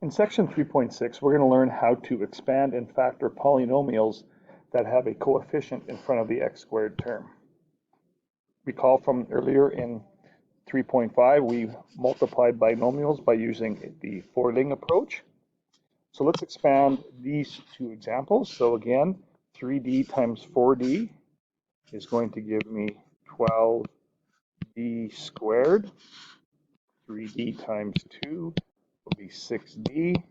In section 3.6, we're going to learn how to expand and factor polynomials that have a coefficient in front of the x squared term. Recall from earlier in 3.5, we multiplied binomials by using the Forling approach. So let's expand these two examples. So again, 3d times 4d is going to give me 12d squared. 3d times 2 will be 6d.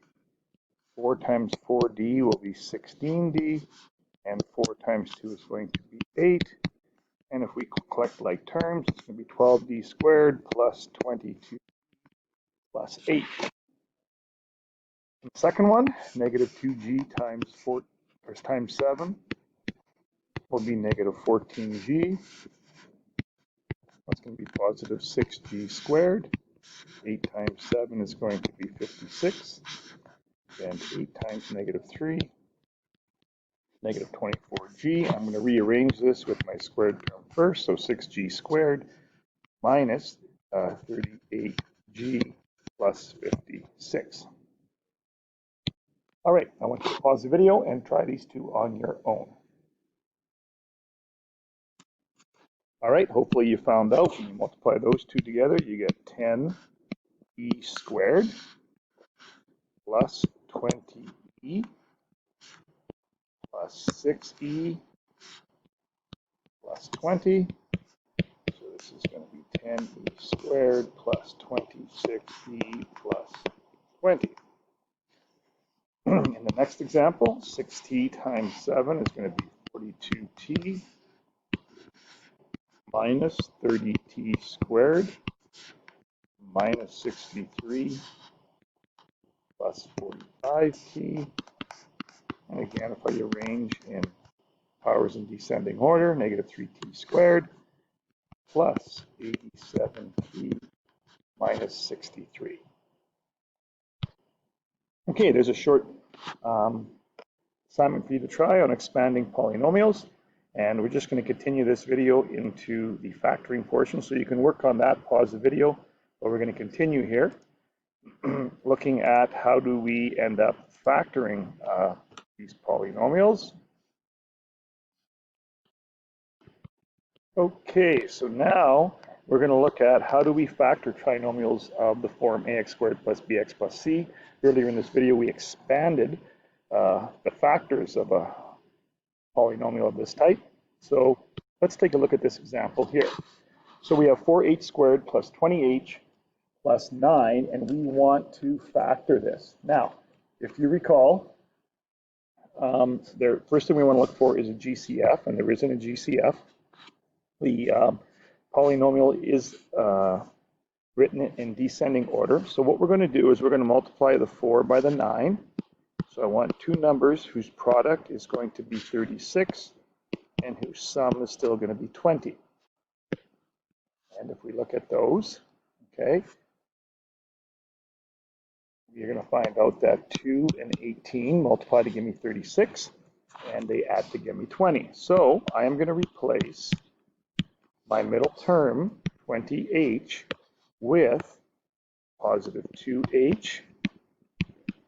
4 times 4d will be 16d, and 4 times 2 is going to be 8. And if we collect like terms, it's going to be 12d squared plus 22 plus 8. And the second one, negative 2g times 7 will be negative 14g. That's going to be positive 6g squared. 8 times 7 is going to be 56. And 8 times negative 3, negative 24g. I'm going to rearrange this with my squared term first. So 6g squared minus 38g plus 56. All right, I want you to pause the video and try these two on your own. All right, hopefully you found out when you multiply those two together, you get 10e squared plus 20e plus 6e plus 20. So this is going to be 10e squared plus 26e plus 20. In the next example, 6t times 7 is going to be 42t minus 30t squared minus 63 plus 45t. And again, if I arrange in powers in descending order, negative 3t squared plus 87t minus 63. Okay, there's a short assignment for you to try on expanding polynomials. And we're just going to continue this video into the factoring portion. So you can work on that, pause the video, but we're going to continue here looking at how do we end up factoring these polynomials. Okay, so now we're going to look at how do we factor trinomials of the form ax squared plus bx plus c. Earlier in this video, we expanded the factors of a polynomial of this type. So let's take a look at this example here. So we have 4h squared plus 20h plus 9, and we want to factor this. Now, if you recall, first thing we want to look for is a GCF, and there isn't a GCF. The polynomial is written in descending order. So what we're going to do is we're going to multiply the 4 by the 9. So I want two numbers whose product is going to be 36 and whose sum is still going to be 20. And if we look at those, okay, you're going to find out that 2 and 18 multiply to give me 36, and they add to give me 20. So I am going to replace my middle term, 20h, with positive 2h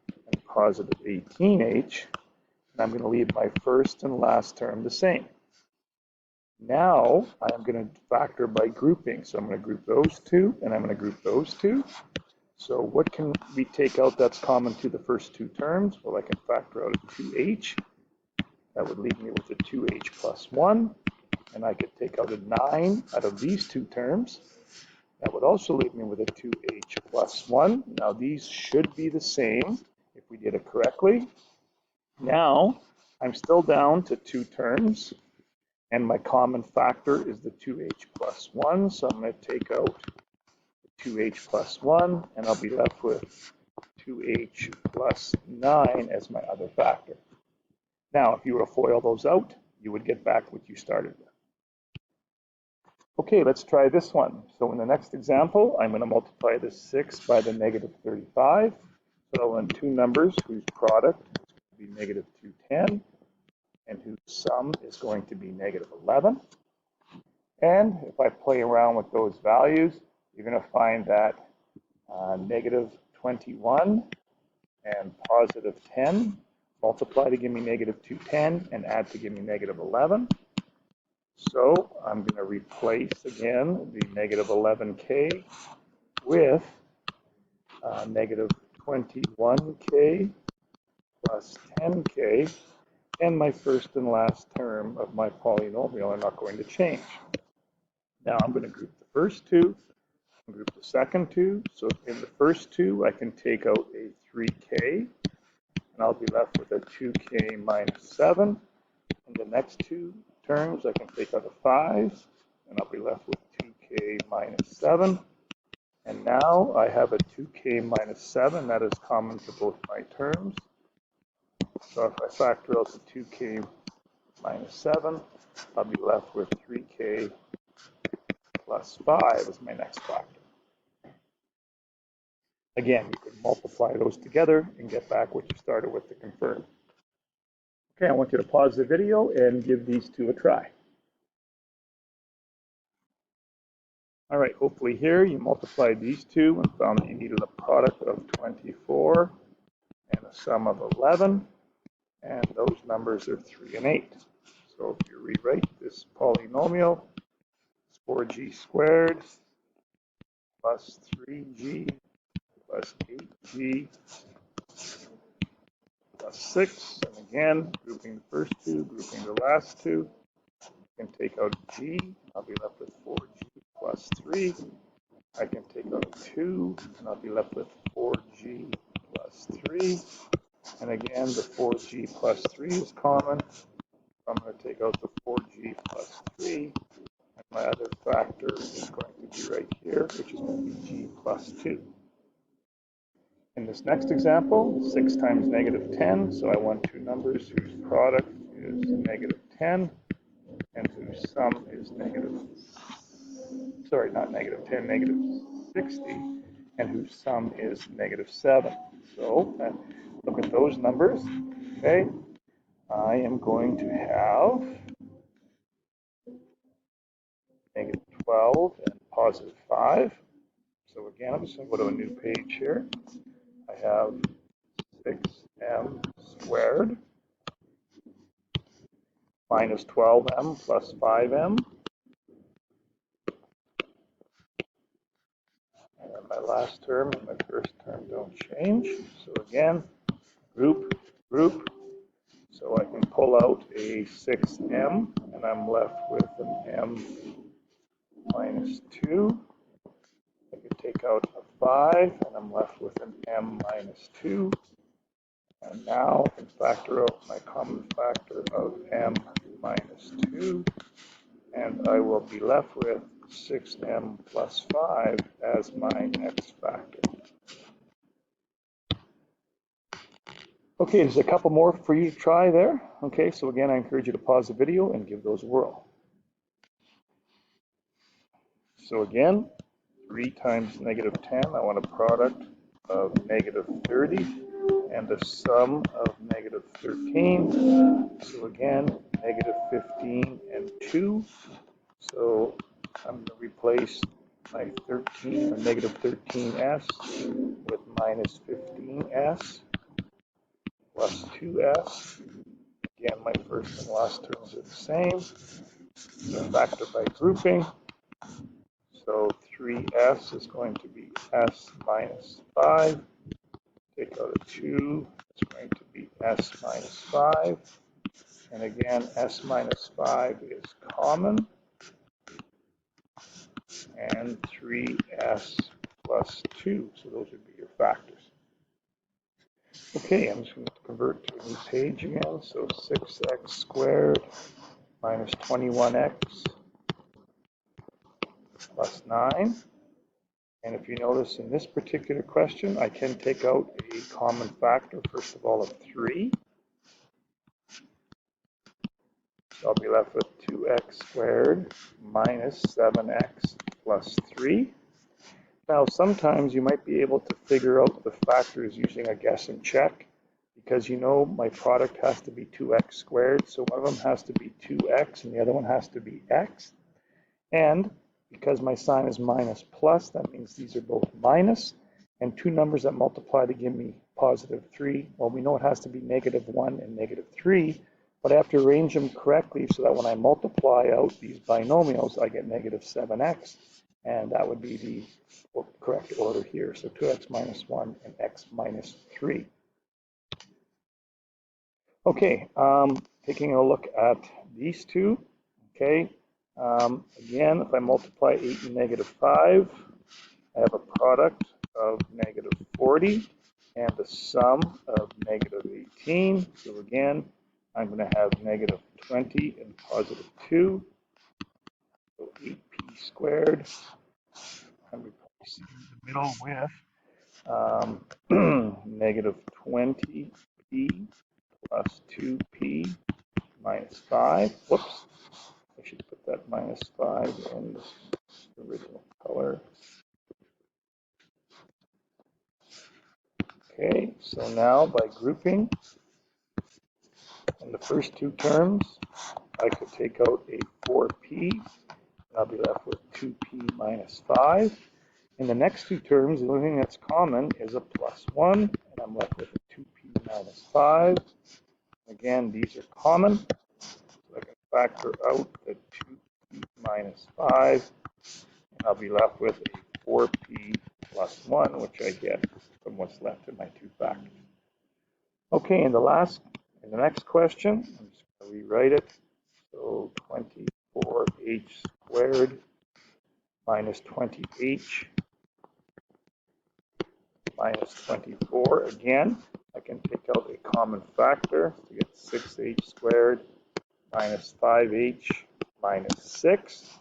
and positive 18h, and I'm going to leave my first and last term the same. Now I'm going to factor by grouping. So I'm going to group those two, and I'm going to group those two. So what can we take out that's common to the first two terms? Well, I can factor out a 2h. That would leave me with a 2h plus 1. And I could take out a 9 out of these two terms. That would also leave me with a 2h plus 1. Now these should be the same if we did it correctly. Now I'm still down to two terms, and my common factor is the 2h plus 1. So I'm going to take out the 2h plus 1, and I'll be left with 2h plus 9 as my other factor. Now, if you were to FOIL those out, you would get back what you started with. Okay, let's try this one. So in the next example, I'm going to multiply the 6 by the negative 35. So I want two numbers whose product is going to be negative 210 and whose sum is going to be negative 11. And if I play around with those values, you're going to find that negative 21 and positive 10, multiply to give me negative 210, and add to give me negative 11. So I'm going to replace again the negative 11k with negative 21k plus 10k, and my first and last term of my polynomial are not going to change. Now I'm going to group the first two and group the second two. So in the first two, I can take out a 3k, and I'll be left with a 2k minus 7. In the next two terms, I can take out a 5, and I'll be left with 2k minus 7. And now I have a 2k minus 7 that is common to both my terms. So if I factor out the 2k minus 7, I'll be left with 3k plus 5 as my next factor. Again, you can multiply those together and get back what you started with to confirm. Okay, I want you to pause the video and give these two a try. All right, hopefully here you multiplied these two and found that you needed a product of 24 and a sum of 11, and those numbers are 3 and 8. So if you rewrite this polynomial, it's 4g squared plus 3g plus 8g plus 6. And again, grouping the first two, grouping the last two. I can take out g. I'll be left with 4g plus 3. I can take out 2, and I'll be left with 4g plus 3. And again, the 4g plus 3 is common. I'm going to take out the 4g plus 3. And my other factor is going to be right here, which is going to be g plus 2. In this next example, 6 times negative 10. So I want two numbers whose product is negative 10 and whose sum is negative 60, and whose sum is negative 7. So look at those numbers. Okay, I am going to have negative 12 and positive 5. So again, I'm just going to go to a new page here. I have 6m squared minus 12m plus 5m. And my last term and my first term don't change. So again, group. So I can pull out a 6m, and I'm left with an m minus 2. I can take out a 5, and I'm left with an m minus 2. And now I can factor out my common factor of m minus 2, and I will be left with 6m plus 5 as my next factor. Okay, there's a couple more for you to try there. Okay, so again, I encourage you to pause the video and give those a whirl. So again, 3 times negative 10, I want a product of negative 30 and a sum of negative 13. So again, negative 15 and 2. So I'm going to replace my 13 or negative 13s with minus 15s plus 2s. Again, my first and last terms are the same. So factor by grouping. So 3s is going to be s minus 5. Take out a 2, it's going to be s minus 5. And again, s minus 5 is common. And 3s plus 2. So those would be your factors. Okay, I'm just going to convert to a new page again. So 6x squared minus 21x plus 9. And if you notice in this particular question, I can take out a common factor, first of all, of 3. So I'll be left with 2x squared minus 7x plus 3. Now, sometimes you might be able to figure out the factors using a guess and check, because you know my product has to be 2x squared, so one of them has to be 2x and the other one has to be x. And because my sign is minus plus, that means these are both minus, and two numbers that multiply to give me positive 3. Well, we know it has to be negative 1 and negative 3, but I have to arrange them correctly so that when I multiply out these binomials, I get negative 7x, and that would be the correct order here. So 2x minus 1 and x minus 3. Okay, taking a look at these two. Okay, again, if I multiply 8 and negative 5, I have a product of negative 40 and the sum of negative 18. So again, I'm going to have negative 20 and positive 2. So 8p squared. I'm replacing the middle with negative 20p plus 2p minus 5. Whoops. I should put that minus 5 in the original color. Okay, so now by grouping in the first two terms, I could take out a 4p, and I'll be left with 2p minus 5. In the next two terms, the only thing that's common is a plus 1, and I'm left with a 2p minus 5. Again, these are common, so I can factor out the 2p minus 5, and I'll be left with a 4p plus 1, which I get from what's left in my two factors. Okay, in the next question, I'm just going to rewrite it. So 24h squared minus 20h minus 24. Again, I can take out a common factor to get 6h squared minus 5h minus 6.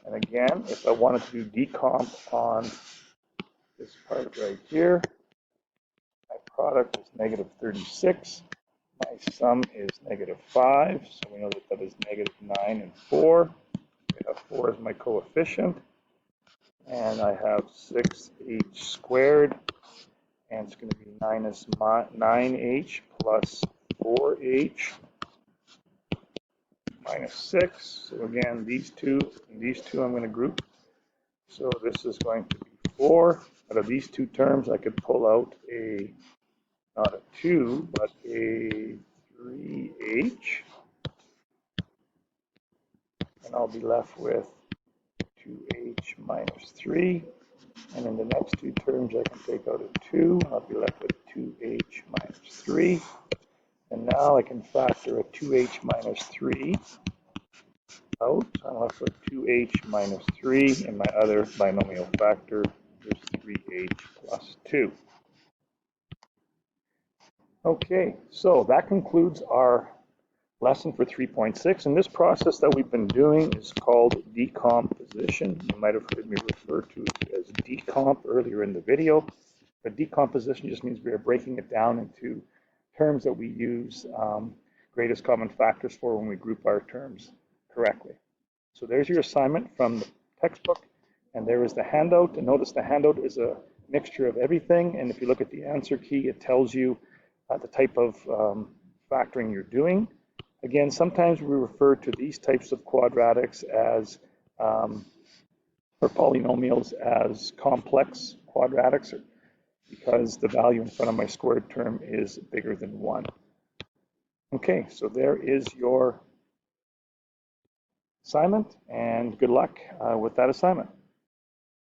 And again, if I wanted to do decomp on this part right here, my product is negative 36. My sum is negative 5, so we know that that is negative 9 and 4. I have 4 as my coefficient. And I have 6h squared, and it's going to be minus 9h plus 4h minus 6. So again, these two I'm going to group. So this is going to be 4. Out of these two terms, I could pull out a, not a 2, but a 3h. And I'll be left with 2h minus 3. And in the next two terms, I can take out a 2. I'll be left with 2h minus 3. And now I can factor a 2h minus 3 out. I'm left with 2h minus 3. And my other binomial factor is 3h plus 2. Okay, so that concludes our lesson for 3.6. And this process that we've been doing is called decomposition. You might have heard me refer to it as decomp earlier in the video. But decomposition just means we are breaking it down into terms that we use greatest common factors for when we group our terms correctly. So there's your assignment from the textbook, and there is the handout. And notice the handout is a mixture of everything. And if you look at the answer key, it tells you the type of factoring you're doing. Again, sometimes we refer to these types of quadratics as, or polynomials as complex quadratics, because the value in front of my squared term is bigger than 1. Okay, so there is your assignment, and good luck with that assignment.